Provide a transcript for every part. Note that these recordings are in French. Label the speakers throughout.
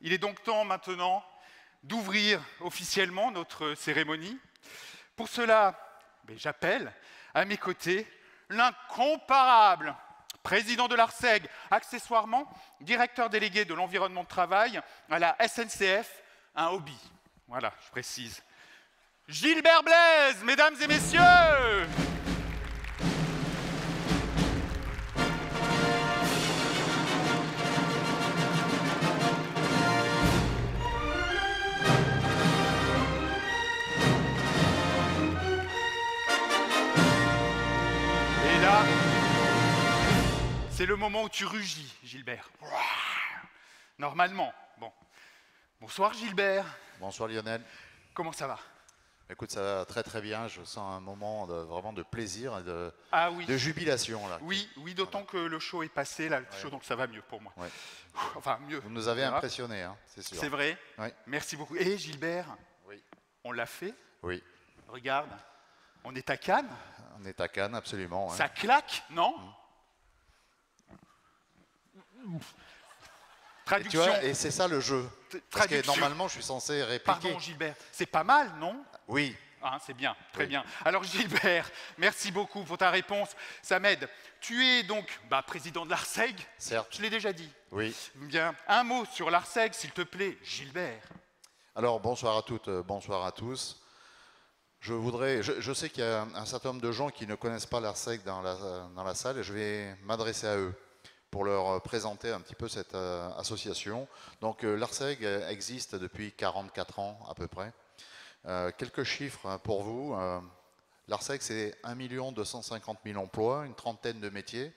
Speaker 1: Il est donc temps maintenant d'ouvrir officiellement notre cérémonie. Pour cela, j'appelle à mes côtés l'incomparable président de l'ARSEG, accessoirement directeur délégué de l'environnement de travail à la SNCF, un hobby. Voilà, je précise. Gilbert Blaise, mesdames et messieurs! Et là, c'est le moment où tu rugis, Gilbert. Normalement. Bon. Bonsoir, Gilbert.
Speaker 2: Bonsoir, Lionel.
Speaker 1: Comment ça va?
Speaker 2: Écoute, ça va très très bien. Je sens un moment vraiment de plaisir et de jubilation. Là.
Speaker 1: Oui, d'autant que le show est passé, là, le show, donc ça va mieux pour moi.
Speaker 2: Ouais.
Speaker 1: Enfin, mieux.
Speaker 2: Vous nous avez impressionnés, hein, c'est sûr.
Speaker 1: C'est vrai?
Speaker 2: Oui.
Speaker 1: Merci beaucoup. Et Gilbert,
Speaker 2: oui.
Speaker 1: On l'a fait?
Speaker 2: Oui.
Speaker 1: Regarde, on est à Cannes?
Speaker 2: On est à Cannes, absolument.
Speaker 1: Ça claque, non? Traduction.
Speaker 2: Et tu vois, et c'est ça le jeu. Parce que normalement, je suis censé répliquer.
Speaker 1: Pardon, Gilbert. C'est pas mal, non?
Speaker 2: Oui.
Speaker 1: Ah, c'est bien, très bien. Alors Gilbert, merci beaucoup pour ta réponse, ça m'aide. Tu es donc président de l'ARSEG.
Speaker 2: Certes.
Speaker 1: Je l'ai déjà dit.
Speaker 2: Oui.
Speaker 1: Bien, un mot sur l'ARSEG, s'il te plaît, Gilbert.
Speaker 2: Alors, bonsoir à toutes, bonsoir à tous. Je sais qu'il y a un certain nombre de gens qui ne connaissent pas l'ARSEG dans la salle et je vais m'adresser à eux pour leur présenter un petit peu cette association. Donc l'ARSEG existe depuis 44 ans à peu près. Quelques chiffres pour vous. L'ARSEG, c'est 1 250 000 emplois, une trentaine de métiers.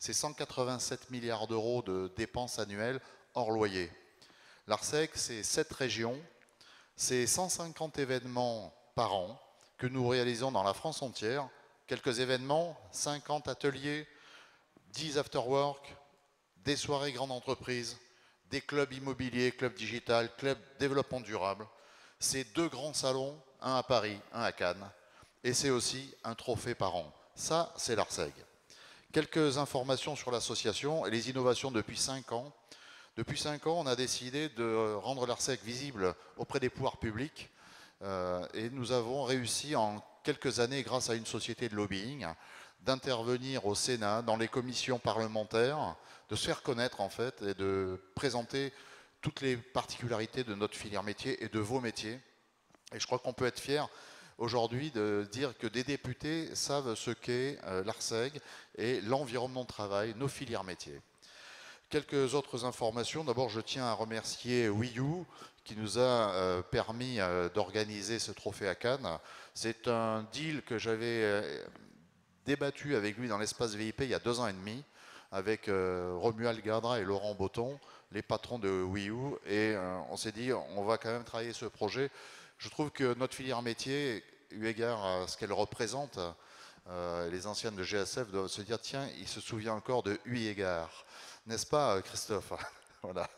Speaker 2: C'est 187 milliards d'euros de dépenses annuelles hors loyer. L'ARSEG, c'est 7 régions. C'est 150 événements par an que nous réalisons dans la France entière. Quelques événements, 50 ateliers, 10 after-work, des soirées grandes entreprises, des clubs immobiliers, clubs digital, clubs développement durable. C'est 2 grands salons, un à Paris, un à Cannes. Et c'est aussi un trophée par an. Ça, c'est l'ARSEG. Quelques informations sur l'association et les innovations depuis 5 ans. Depuis 5 ans, on a décidé de rendre l'ARSEG visible auprès des pouvoirs publics. Et nous avons réussi en quelques années, grâce à une société de lobbying, d'intervenir au Sénat, dans les commissions parlementaires, de se faire connaître en fait et de présenter toutes les particularités de notre filière métier et de vos métiers. Et je crois qu'on peut être fier aujourd'hui de dire que des députés savent ce qu'est l'ARSEG et l'environnement de travail, nos filières métiers. Quelques autres informations. D'abord, je tiens à remercier WiiU qui nous a permis d'organiser ce trophée à Cannes. C'est un deal que j'avais débattu avec lui dans l'espace VIP il y a 2 ans et demi, avec Romuald Gadra et Laurent Botton, les patrons de WiiU, et on s'est dit on va quand même travailler ce projet. Je trouve que notre filière métier, eu égard à ce qu'elle représente, les anciennes de GSF doivent se dire tiens, il se souvient encore de eu égard, n'est-ce pas Christophe? Voilà.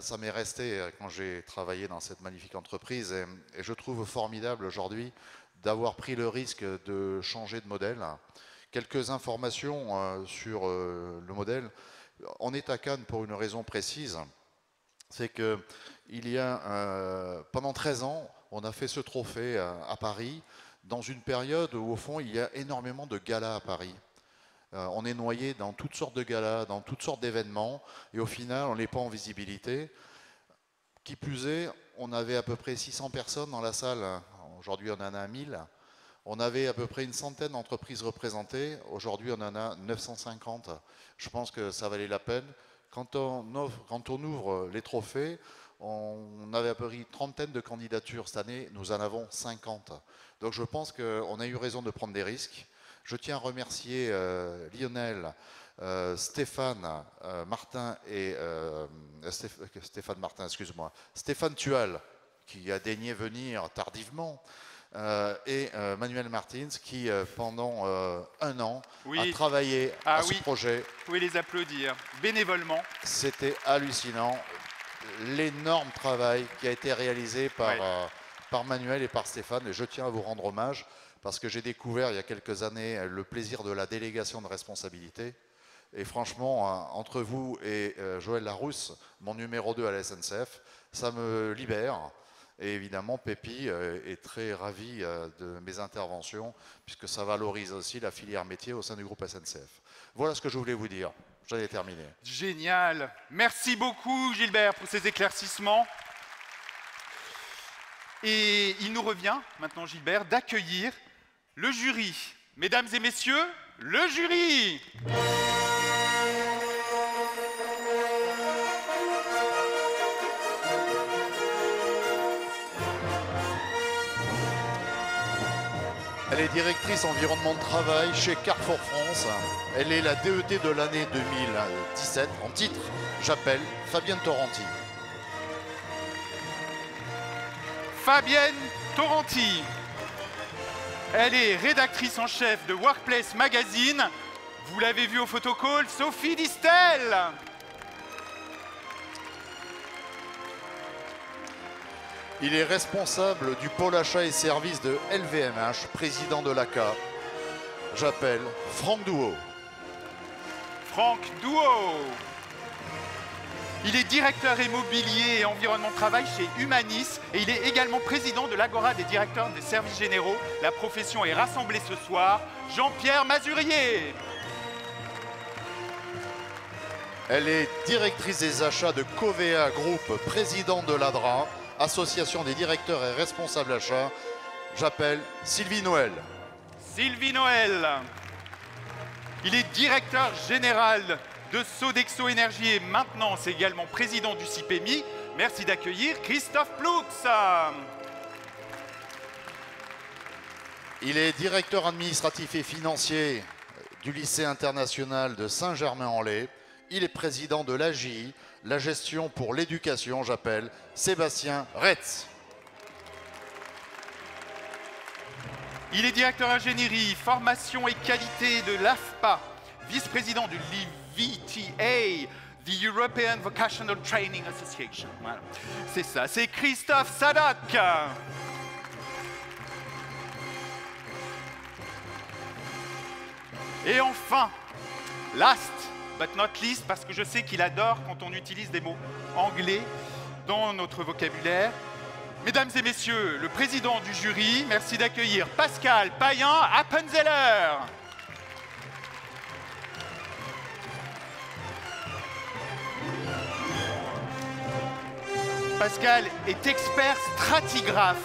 Speaker 2: Ça m'est resté quand j'ai travaillé dans cette magnifique entreprise et je trouve formidable aujourd'hui d'avoir pris le risque de changer de modèle. Quelques informations sur le modèle. On est à Cannes pour une raison précise, c'est que pendant 13 ans, on a fait ce trophée à Paris, dans une période où au fond il y a énormément de galas à Paris. On est noyé dans toutes sortes de galas, dans toutes sortes d'événements, et au final on n'est pas en visibilité. Qui plus est, on avait à peu près 600 personnes dans la salle, aujourd'hui on en a 1000. On avait à peu près une centaine d'entreprises représentées, aujourd'hui on en a 950. Je pense que ça valait la peine. Quand on ouvre les trophées, on avait à peu près une trentaine de candidatures. Cette année, nous en avons 50. Donc je pense qu'on a eu raison de prendre des risques. Je tiens à remercier Lionel, Stéphane Martin et Stéphane Tual, qui a daigné venir tardivement, et Manuel Martins, qui pendant 1 an a travaillé à ce projet.
Speaker 1: Vous pouvez les applaudir bénévolement.
Speaker 2: C'était hallucinant, l'énorme travail qui a été réalisé par Manuel et par Stéphane, et je tiens à vous rendre hommage, parce que j'ai découvert il y a quelques années le plaisir de la délégation de responsabilité. Et franchement, entre vous et Joël Larousse, mon numéro 2 à la SNCF, ça me libère. Et évidemment, Pépi est très ravi de mes interventions, puisque ça valorise aussi la filière métier au sein du groupe SNCF. Voilà ce que je voulais vous dire. J'en ai terminé.
Speaker 1: Génial. Merci beaucoup, Gilbert, pour ces éclaircissements. Et il nous revient maintenant, Gilbert, d'accueillir le jury. Mesdames et messieurs, le jury!
Speaker 2: Elle est directrice environnement de travail chez Carrefour France. Elle est la DET de l'année 2017. En titre, j'appelle Fabienne Torrenti.
Speaker 1: Fabienne Torrenti. Elle est rédactrice en chef de Workplace Magazine. Vous l'avez vu au photocall, Sophie Distel.
Speaker 2: Il est responsable du pôle achat et services de LVMH, président de l'ACA. J'appelle Franck Douot.
Speaker 1: Franck Douot. Il est directeur immobilier et environnement de travail chez Humanis et il est également président de l'Agora des directeurs des services généraux. La profession est rassemblée ce soir. Jean-Pierre Mazurier.
Speaker 2: Elle est directrice des achats de Covea Group, président de l'ADRA, association des directeurs et responsables achats. J'appelle Sylvie Noël.
Speaker 1: Sylvie Noël. Il est directeur général de Sodexo Énergie et Maintenance, également président du CIPEMI. Merci d'accueillir Christophe Ploux.
Speaker 2: Il est directeur administratif et financier du lycée international de Saint-Germain-en-Laye. Il est président de l'AGI, la gestion pour l'éducation. J'appelle Sébastien Retz.
Speaker 1: Il est directeur ingénierie, formation et qualité de l'AFPA, vice-président de l'EVTA, the European Vocational Training Association. Voilà. C'est ça, c'est Christophe Sadak. Et enfin, last but not least, parce que je sais qu'il adore quand on utilise des mots anglais dans notre vocabulaire. Mesdames et messieurs, le président du jury, merci d'accueillir Pascal Payen-Appenzeller. Pascal est expert stratigraphe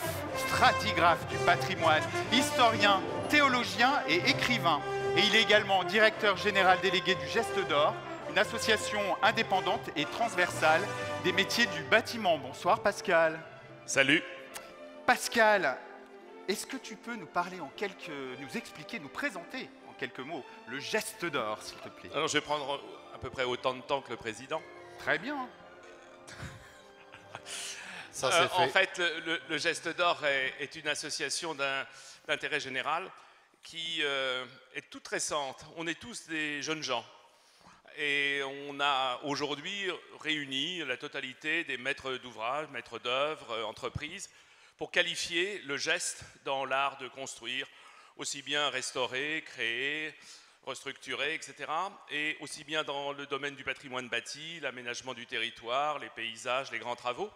Speaker 1: du patrimoine, historien, théologien et écrivain. Et il est également directeur général délégué du Geste d'Or, une association indépendante et transversale des métiers du bâtiment. Bonsoir Pascal.
Speaker 3: Salut.
Speaker 1: Pascal, est-ce que tu peux nous expliquer, nous présenter en quelques mots le Geste d'Or, s'il te plaît?
Speaker 3: Alors, je vais prendre à peu près autant de temps que le président.
Speaker 1: Très bien.
Speaker 2: Ça, c'est fait.
Speaker 3: En fait, le Geste d'Or est une association d'intérêt général qui est toute récente. On est tous des jeunes gens. Et on a aujourd'hui réuni la totalité des maîtres d'ouvrage, maîtres d'œuvre, entreprises, pour qualifier le geste dans l'art de construire, aussi bien restaurer, créer, restructurer, etc. Et aussi bien dans le domaine du patrimoine bâti, l'aménagement du territoire, les paysages, les grands travaux.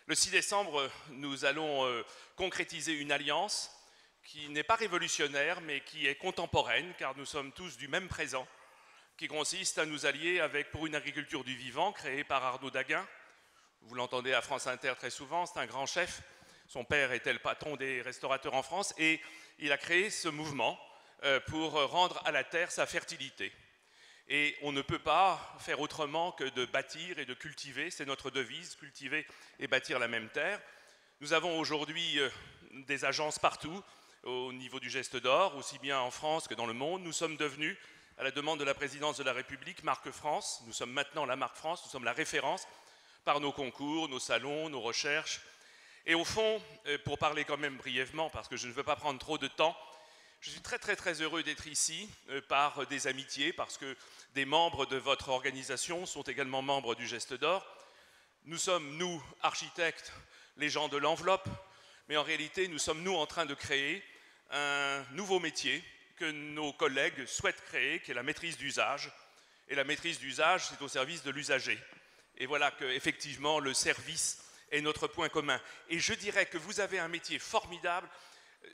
Speaker 3: Le 6 décembre, nous allons concrétiser une alliance qui n'est pas révolutionnaire, mais qui est contemporaine, car nous sommes tous du même présent, qui consiste à nous allier avec Pour une agriculture du vivant, créé par Arnaud Daguin. Vous l'entendez à France Inter très souvent, c'est un grand chef. Son père était le patron des restaurateurs en France et il a créé ce mouvement pour rendre à la terre sa fertilité. Et on ne peut pas faire autrement que de bâtir et de cultiver, c'est notre devise, cultiver et bâtir la même terre. Nous avons aujourd'hui des agences partout, au niveau du Geste d'Or, aussi bien en France que dans le monde. Nous sommes devenus, à la demande de la présidence de la République, marque France. Nous sommes maintenant la marque France, nous sommes la référence par nos concours, nos salons, nos recherches. Et au fond, pour parler quand même brièvement, parce que je ne veux pas prendre trop de temps, je suis très très heureux d'être ici par des amitiés, parce que des membres de votre organisation sont également membres du Geste d'Or. Nous sommes, nous, architectes, les gens de l'enveloppe, mais en réalité, nous sommes, nous, en train de créer un nouveau métier que nos collègues souhaitent créer, qui est la maîtrise d'usage. Et la maîtrise d'usage, c'est au service de l'usager. Et voilà qu'effectivement, le service est notre point commun. Et je dirais que vous avez un métier formidable.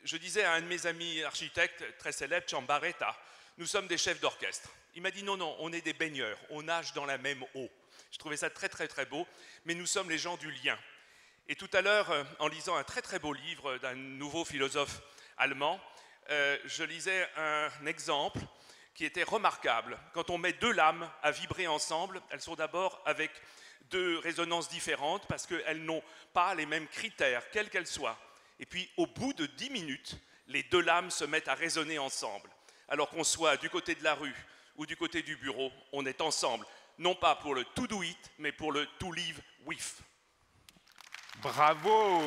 Speaker 3: Je disais à un de mes amis architectes très célèbres, Ciambaretta, nous sommes des chefs d'orchestre. Il m'a dit non, non, on est des baigneurs, on nage dans la même eau. Je trouvais ça très très très beau, mais nous sommes les gens du lien. Et tout à l'heure, en lisant un très très beau livre d'un nouveau philosophe allemand, je lisais un exemple qui était remarquable. Quand on met deux lames à vibrer ensemble, elles sont d'abord avec deux résonances différentes parce qu'elles n'ont pas les mêmes critères, quels qu'elles soient. Et puis, au bout de 10 minutes, les deux lames se mettent à résonner ensemble. Alors qu'on soit du côté de la rue ou du côté du bureau, on est ensemble. Non pas pour le to do it, mais pour le to live with.
Speaker 1: Bravo!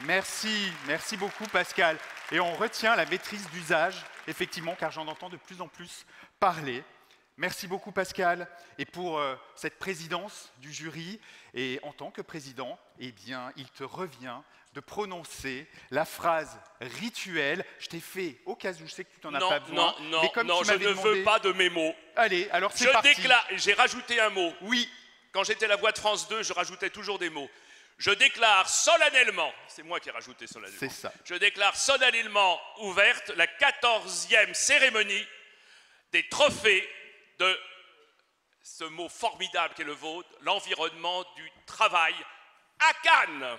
Speaker 1: Merci beaucoup Pascal. Et on retient la maîtrise d'usage, effectivement, car j'en entends de plus en plus parler. Merci beaucoup Pascal. Et pour cette présidence du jury, et en tant que président, eh bien, il te revient de prononcer la phrase rituelle. Je t'ai fait, au cas où je sais que tu n'en as pas besoin.
Speaker 3: Non,
Speaker 1: mais comme
Speaker 3: non,
Speaker 1: tu
Speaker 3: je ne
Speaker 1: demandé...
Speaker 3: veux pas de mes mots.
Speaker 1: Allez, alors c'est parti.
Speaker 3: J'ai rajouté un mot.
Speaker 1: Oui.
Speaker 3: Quand j'étais à la voix de France 2, je rajoutais toujours des mots. Je déclare solennellement, c'est moi qui ai rajouté solennellement,
Speaker 1: c'est ça.
Speaker 3: Je déclare solennellement ouverte la 14e cérémonie des trophées de ce mot formidable qu'est le vôtre, l'environnement du travail à Cannes.